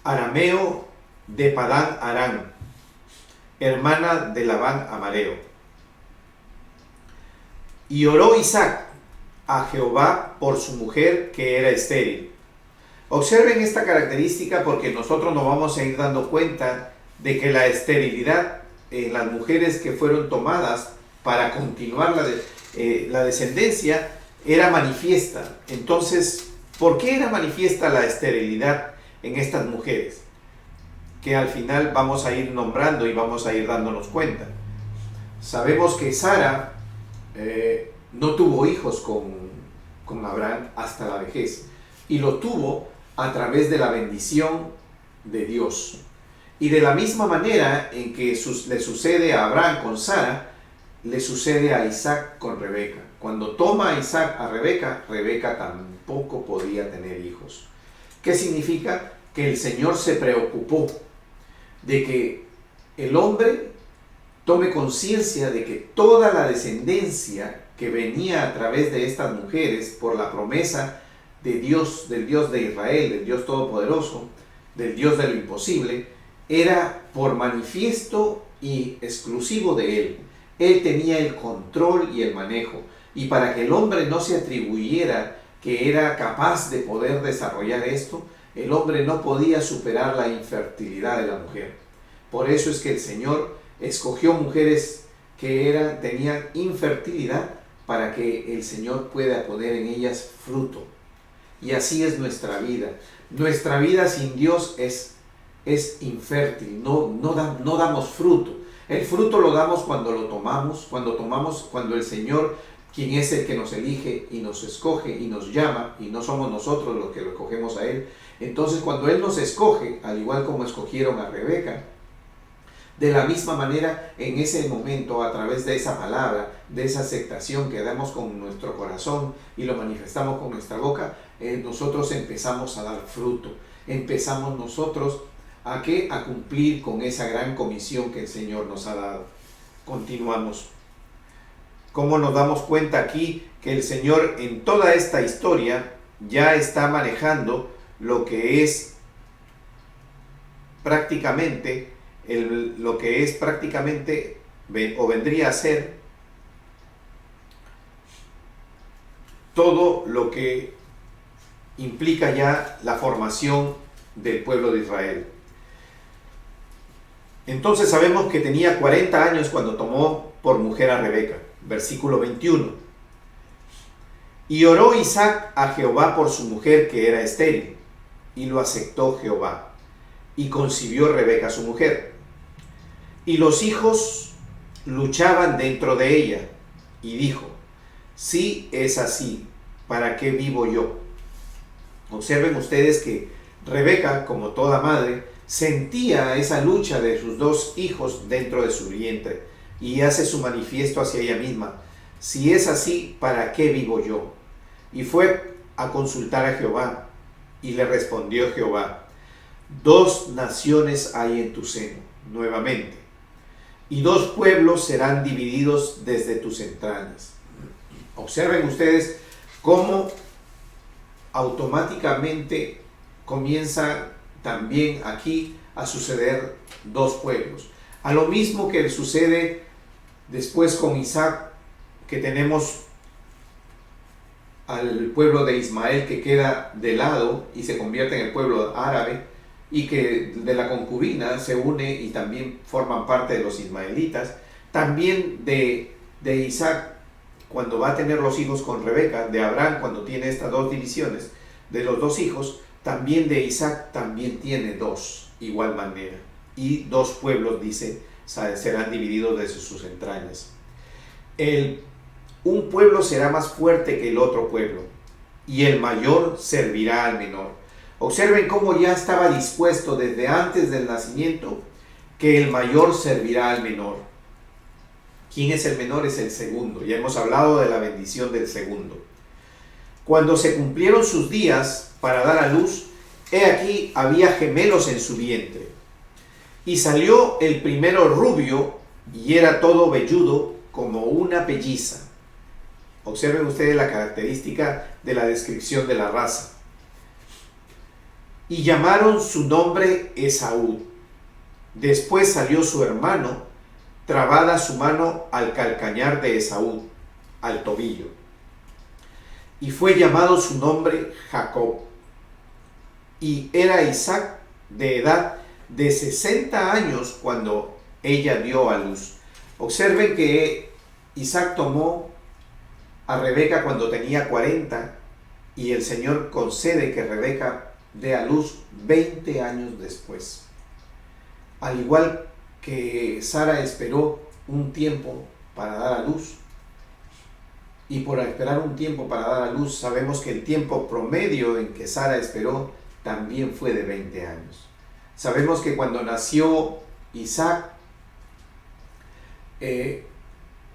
Arameo de Padán Aram, hermana de Labán Amareo. Y oró Isaac a Jehová por su mujer que era estéril. Observen esta característica porque nosotros nos vamos a ir dando cuenta de que la esterilidad en las mujeres que fueron tomadas para continuar la descendencia era manifiesta. Entonces, ¿por qué era manifiesta la esterilidad en estas mujeres? Que al final vamos a ir nombrando y vamos a ir dándonos cuenta. Sabemos que Sara no tuvo hijos con Abraham hasta la vejez, y lo tuvo a través de la bendición de Dios. Y de la misma manera en que le sucede a Abraham con Sara, le sucede a Isaac con Rebeca. Cuando toma a Isaac a Rebeca, Rebeca tampoco podía tener hijos. ¿Qué significa? Que el Señor se preocupó de que el hombre tome conciencia de que toda la descendencia que venía a través de estas mujeres por la promesa de Dios, del Dios de Israel, del Dios Todopoderoso, del Dios de lo imposible, era por manifiesto y exclusivo de Él. Él tenía el control y el manejo. Y para que el hombre no se atribuyera que era capaz de poder desarrollar esto, el hombre no podía superar la infertilidad de la mujer. Por eso es que el Señor escogió mujeres que tenían infertilidad para que el Señor pueda poner en ellas fruto. Y así es nuestra vida. Nuestra vida sin Dios es infértil, no damos fruto. El fruto lo damos cuando lo tomamos, cuando el Señor quien es el que nos elige y nos escoge y nos llama, y no somos nosotros los que lo escogemos a Él. Entonces cuando Él nos escoge, al igual como escogieron a Rebeca, de la misma manera, en ese momento, a través de esa palabra, de esa aceptación que damos con nuestro corazón y lo manifestamos con nuestra boca, nosotros empezamos a dar fruto. Empezamos nosotros a cumplir con esa gran comisión que el Señor nos ha dado. Continuamos. ¿Cómo nos damos cuenta aquí que el Señor en toda esta historia ya está manejando lo que es prácticamente o vendría a ser todo lo que implica ya la formación del pueblo de Israel? Entonces sabemos que tenía 40 años cuando tomó por mujer a Rebeca. Versículo 21. Y oró Isaac a Jehová por su mujer que era estéril, y lo aceptó Jehová, y concibió Rebeca su mujer. Y los hijos luchaban dentro de ella, y dijo: si es así, ¿para qué vivo yo? Observen ustedes que Rebeca, como toda madre, sentía esa lucha de sus dos hijos dentro de su vientre, y hace su manifiesto hacia ella misma: si es así, ¿para qué vivo yo? Y fue a consultar a Jehová, y le respondió Jehová: dos naciones hay en tu seno, nuevamente, y dos pueblos serán divididos desde tus entrañas. Observen ustedes cómo automáticamente comienza también aquí a suceder dos pueblos. A lo mismo que sucede después con Isaac, que tenemos al pueblo de Ismael que queda de lado y se convierte en el pueblo árabe, y que de la concubina se une y también forman parte de los ismaelitas. También de Isaac, cuando va a tener los hijos con Rebeca, de Abraham cuando tiene estas dos divisiones de los dos hijos, también de Isaac también tiene dos, igual manera, y dos pueblos, dice, serán divididos desde sus entrañas. Un pueblo será más fuerte que el otro pueblo, y el mayor servirá al menor. Observen cómo ya estaba dispuesto desde antes del nacimiento que el mayor servirá al menor. ¿Quién es el menor? Es el segundo. Ya hemos hablado de la bendición del segundo. Cuando se cumplieron sus días para dar a luz, he aquí había gemelos en su vientre. Y salió el primero rubio y era todo velludo como una pelliza. Observen ustedes la característica de la descripción de la raza. Y llamaron su nombre Esaú. Después salió su hermano, trabada su mano al calcañar de Esaú, al tobillo. Y fue llamado su nombre Jacob. Y era Isaac de edad de 60 años cuando ella dio a luz. Observen que Isaac tomó a Rebeca cuando tenía 40 y el Señor concede que Rebeca dé a luz 20 años después. Al igual que Sara esperó un tiempo para dar a luz, y por esperar un tiempo para dar a luz, sabemos que el tiempo promedio en que Sara esperó también fue de 20 años. Sabemos que cuando nació Isaac, en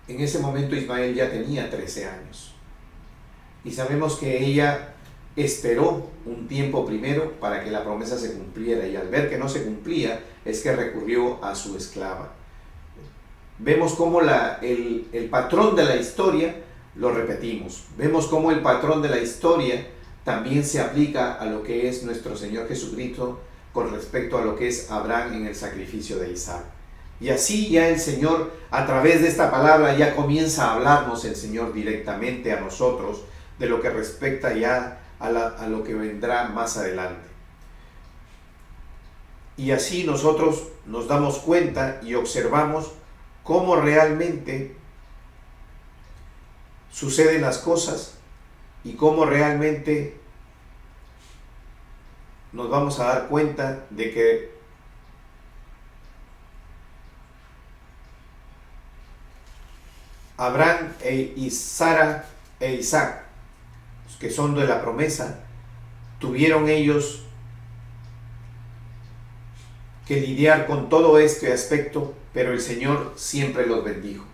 ese momento Ismael ya tenía 13 años. Y sabemos que ella esperó un tiempo primero para que la promesa se cumpliera, y al ver que no se cumplía es que recurrió a su esclava. Vemos cómo el patrón de la historia lo repetimos. Vemos cómo el patrón de la historia también se aplica a lo que es nuestro Señor Jesucristo con respecto a lo que es Abraham en el sacrificio de Isaac. Y así ya el Señor, a través de esta palabra, ya comienza a hablarnos el Señor directamente a nosotros de lo que respecta ya a lo que vendrá más adelante. Y así nosotros nos damos cuenta y observamos cómo realmente suceden las cosas y cómo realmente nos vamos a dar cuenta de que Abraham y Sara e Isaac, que son de la promesa, tuvieron ellos que lidiar con todo este aspecto, pero el Señor siempre los bendijo.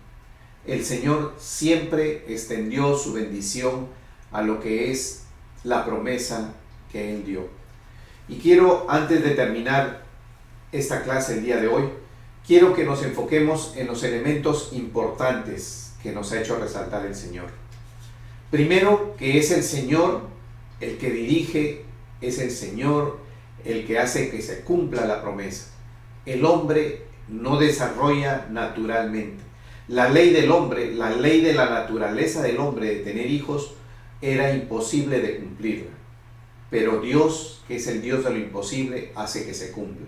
El Señor siempre extendió su bendición a lo que es la promesa que Él dio. Y quiero, antes de terminar esta clase el día de hoy, quiero que nos enfoquemos en los elementos importantes que nos ha hecho resaltar el Señor. Primero, que es el Señor el que dirige, es el Señor el que hace que se cumpla la promesa. El hombre no desarrolla naturalmente. La ley del hombre, la ley de la naturaleza del hombre de tener hijos, era imposible de cumplirla. Pero Dios, que es el Dios de lo imposible, hace que se cumpla.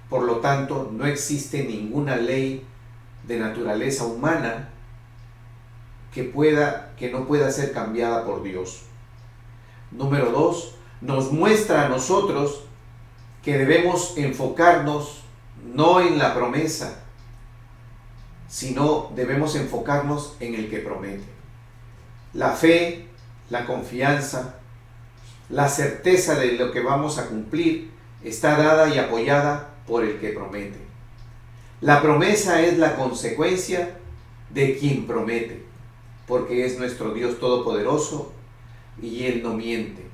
Por lo tanto, no existe ninguna ley de naturaleza humana que no pueda ser cambiada por Dios. Número 2, nos muestra a nosotros que debemos enfocarnos no en la promesa, sino debemos enfocarnos en el que promete. La fe, la confianza, la certeza de lo que vamos a cumplir está dada y apoyada por el que promete. La promesa es la consecuencia de quien promete, porque es nuestro Dios todopoderoso y Él no miente.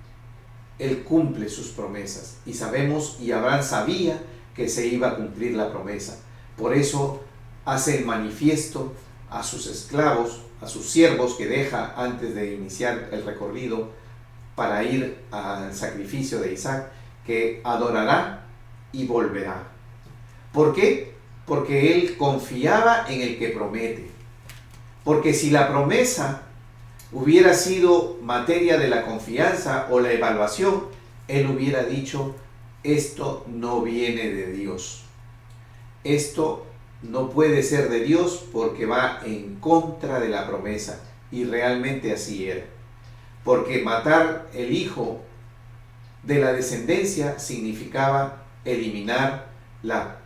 Él cumple sus promesas y sabemos, y Abraham sabía que se iba a cumplir la promesa. Por eso hace el manifiesto a sus esclavos, a sus siervos que deja antes de iniciar el recorrido para ir al sacrificio de Isaac, que adorará y volverá. ¿Por qué? Porque él confiaba en el que promete. Porque si la promesa hubiera sido materia de la confianza o la evaluación, él hubiera dicho: esto no viene de Dios. Esto no puede ser de Dios porque va en contra de la promesa. Y realmente así era. Porque matar el hijo de la descendencia significaba eliminar la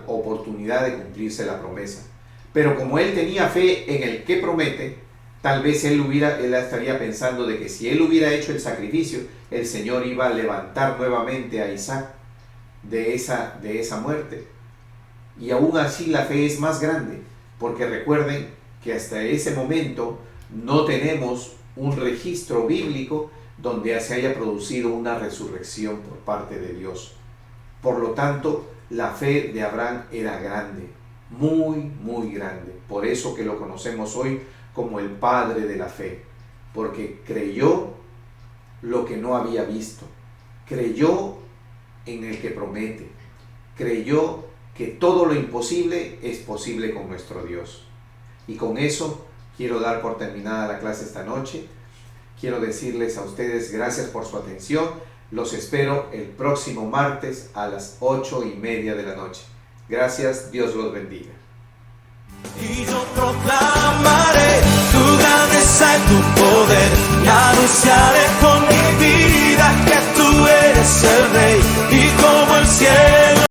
oportunidad de cumplirse la promesa. Pero como él tenía fe en el que promete, tal vez él estaría pensando de que si él hubiera hecho el sacrificio, el Señor iba a levantar nuevamente a Isaac de esa muerte. Y aún así la fe es más grande, porque recuerden que hasta ese momento no tenemos un registro bíblico donde se haya producido una resurrección por parte de Dios. Por lo tanto, la fe de Abraham era grande, muy, muy grande. Por eso que lo conocemos hoy como el padre de la fe, porque creyó lo que no había visto, creyó en el que promete, creyó que todo lo imposible es posible con nuestro Dios. Y con eso quiero dar por terminada la clase esta noche. Quiero decirles a ustedes gracias por su atención. Los espero el próximo martes a las 8:30 de la noche. Gracias, Dios los bendiga. Y yo proclamaré tu grandeza y tu poder y anunciaré